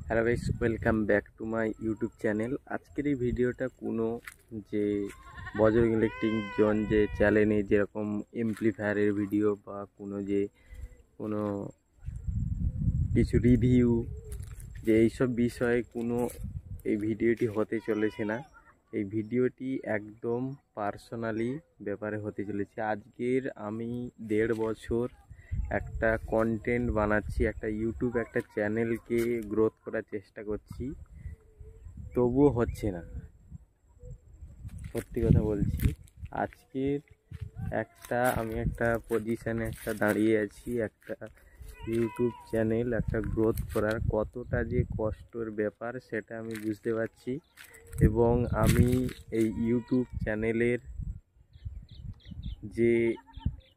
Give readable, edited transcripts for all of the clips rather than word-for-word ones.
Hello guys, welcome back to my YouTube channel. আজকের এই ভিডিওটা কোনো যে বজরং ইলেকট্রিক জোন যে চ্যানেলে যেরকম এমপ্লিফায়ারের ভিডিও বা কোনো কিছু রিভিউ যে এইসব বিষয়ে এই ভিডিওটি হতে চলেছে না। এই ভিডিওটি একদম পার্সোনালি ব্যাপারে হতে চলেছে। আজকের আমি 1.5 বছর একটা কন্টেন্ট বানাচ্ছি, একটা ইউটিউব একটা চ্যানেলকে গ্রোথ করার চেষ্টা করছি, তবুও হচ্ছে না। সত্যি কথা বলছি, আজকের আমি একটা পজিশানে দাঁড়িয়ে আছি। একটা ইউটিউব চ্যানেল একটা গ্রোথ করার কতটা যে কষ্টের ব্যাপার সেটা আমি বুঝতে পারছি। এবং আমি এই ইউটিউব চ্যানেলের যে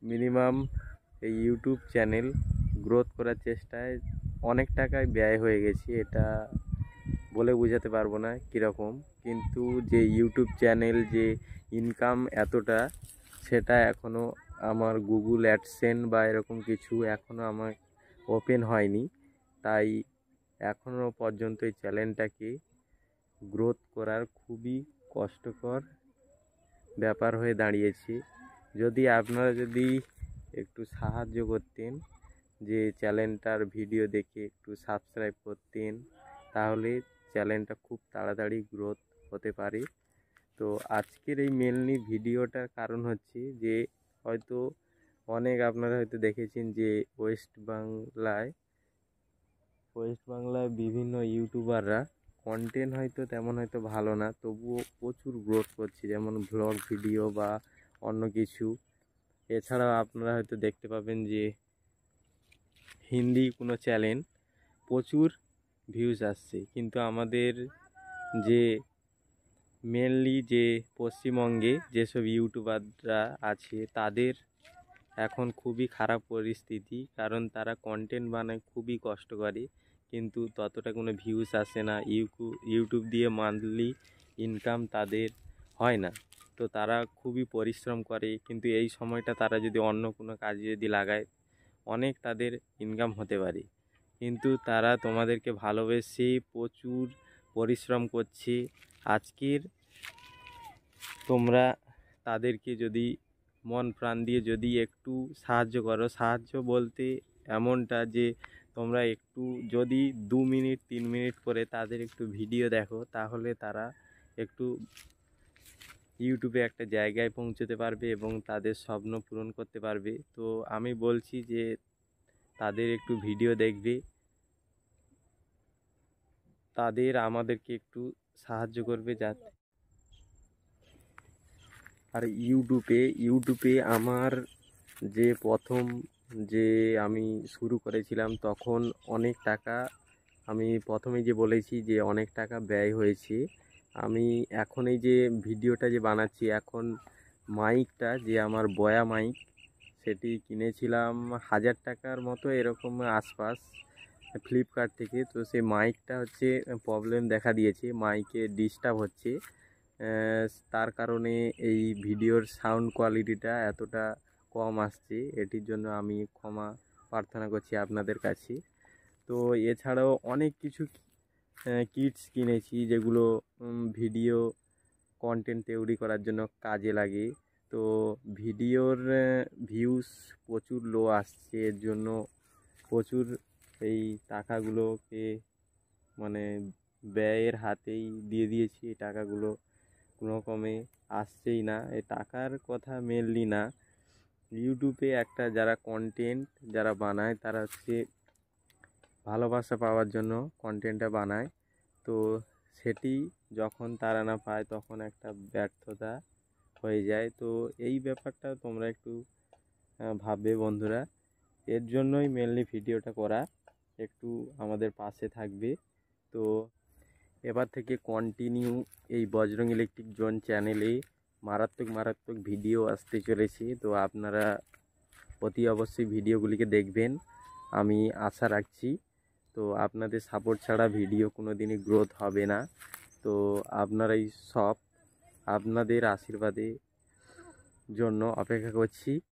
মিনিমাম এই ইউটিউব চ্যানেল গ্রোথ করার চেষ্টায় অনেক টাকায় ব্যয় হয়ে গেছে, এটা বলে বোঝাতে পারবো না কীরকম। কিন্তু যে ইউটিউব চ্যানেল যে ইনকাম এতটা, সেটা এখনও আমার গুগল অ্যাডসেন্স বা এরকম কিছু এখনও আমার ওপেন হয়নি। তাই এখনও পর্যন্ত এই চ্যানেলটাকে গ্রোথ করার খুবই কষ্টকর ব্যাপার হয়ে দাঁড়িয়েছে। আপনারা যদি একটু সাহায্য করতেন, যে চ্যানেলটার ভিডিও দেখে একটু সাবস্ক্রাইব করতেন, তাহলে চ্যানেলটা খুব তাড়াতাড়ি গ্রোথ হতে পারে। তো আজকের এই মেনলি ভিডিওটার কারণ হচ্ছে যে হয়তো আপনারা হয়তো দেখেছেন যে ওয়েস্ট বাংলায় বিভিন্ন ইউটিউবাররা কন্টেন্ট তেমন ভালো না, তবুও প্রচুর গ্রোথ করছে, যেমন ব্লগ ভিডিও বা অন্য কিছু। এছাড়াও আপনারা হয়তো দেখতে পাবেন যে হিন্দি কোনো চ্যানেল প্রচুর ভিউজ আসছে, কিন্তু আমাদের যে মেনলি যে পশ্চিমবঙ্গে যেসব ইউটিউবাররা আছে তাদের এখন খুবই খারাপ পরিস্থিতি, কারণ তারা কন্টেন্ট বানায় খুবই কষ্ট করে, কিন্তু ততটা কোনো ভিউজ আসে না। ইউটিউব দিয়ে মান্থলি ইনকাম তাদের হয় না। তো তারা খুবই পরিশ্রম করে, কিন্তু এই সময়টা তারা যদি অন্য কোনো কাজে লাগায়, অনেক তাদের ইনকাম হতে পারে। কিন্তু তারা তোমাদেরকে ভালোবেসে প্রচুর পরিশ্রম করছে। আজকের তোমরা তাদেরকে যদি মন প্রাণ দিয়ে যদি একটু সাহায্য করো, সাহায্য বলতে এমনটা যে তোমরা একটু যদি 2 মিনিট 3 মিনিট করে তাদের একটু ভিডিও দেখো, তাহলে তারা একটু ইউটিউবে একটা জায়গায় পৌঁছতে পারবে এবং তাদের স্বপ্ন পূরণ করতে পারবে। তো আমি বলছি যে তাদের একটু ভিডিও দেখবে, আমাদেরকে একটু সাহায্য করবে। আর ইউটিউবে আমার যে প্রথম যে আমি শুরু করেছিলাম, তখন অনেক টাকা, আমি প্রথমেই যে বলেছি যে অনেক টাকা ব্যয় হয়েছে। আমি এখন এই যে ভিডিওটা যে বানাচ্ছি, এখন মাইকটা যে আমার বয়া মাইক, সেটি কিনেছিলাম 1000 টাকার মতো এরকম আশপাশ ফ্লিপকার্ট থেকে। তো সেই মাইকটা প্রবলেম দেখা দিয়েছে, মাইকে ডিস্টার্ব হচ্ছে, তার কারণে এই ভিডিওর সাউন্ড কোয়ালিটিটা এতটা কম আসছে। এটির জন্য আমি ক্ষমা প্রার্থনা করছি আপনাদের কাছে। তো এছাড়াও অনেক কিছু কিটস কিনেছি, যেগুলো ভিডিও কন্টেন্ট তৈরি করার জন্য কাজে লাগে। তো ভিডিওর ভিউজ প্রচুর লো আসছে, এর জন্য প্রচুর এই টাকাগুলোকে ব্যয়ের হাতেই দিয়ে দিয়েছি। এই টাকাগুলো কোনো রকমে আসছেই না। এই টাকার কথা মেনলি না, ইউটিউবে যারা কন্টেন্ট বানায়, তারা ভালোবাসা পাওয়ার জন্য কন্টেন্টটা বানায়। তো সেটি যখন তারা না পায়, তখন একটা ব্যর্থতা হয়ে যায়। তো এই ব্যাপারটা তোমরা একটু ভাববে বন্ধুরা। এর জন্যই মেনলি ভিডিওটা করা, একটু আমাদের পাশে থাকবে। তো এবার থেকে কন্টিনিউ এই বজরং ইলেকট্রিক জোন চ্যানেলে মারাত্মক ভিডিও আসতে চলেছে। তো আপনারা অবশ্যই ভিডিওগুলিকে দেখবেন, আমি আশা রাখছি। তো আপনাদের সাপোর্ট ছাড়া ভিডিও কোনো দিনই গ্রোথ হবে না। তো আপনারাই সব, আপনাদের আশীর্বাদের জন্য অপেক্ষা করছি।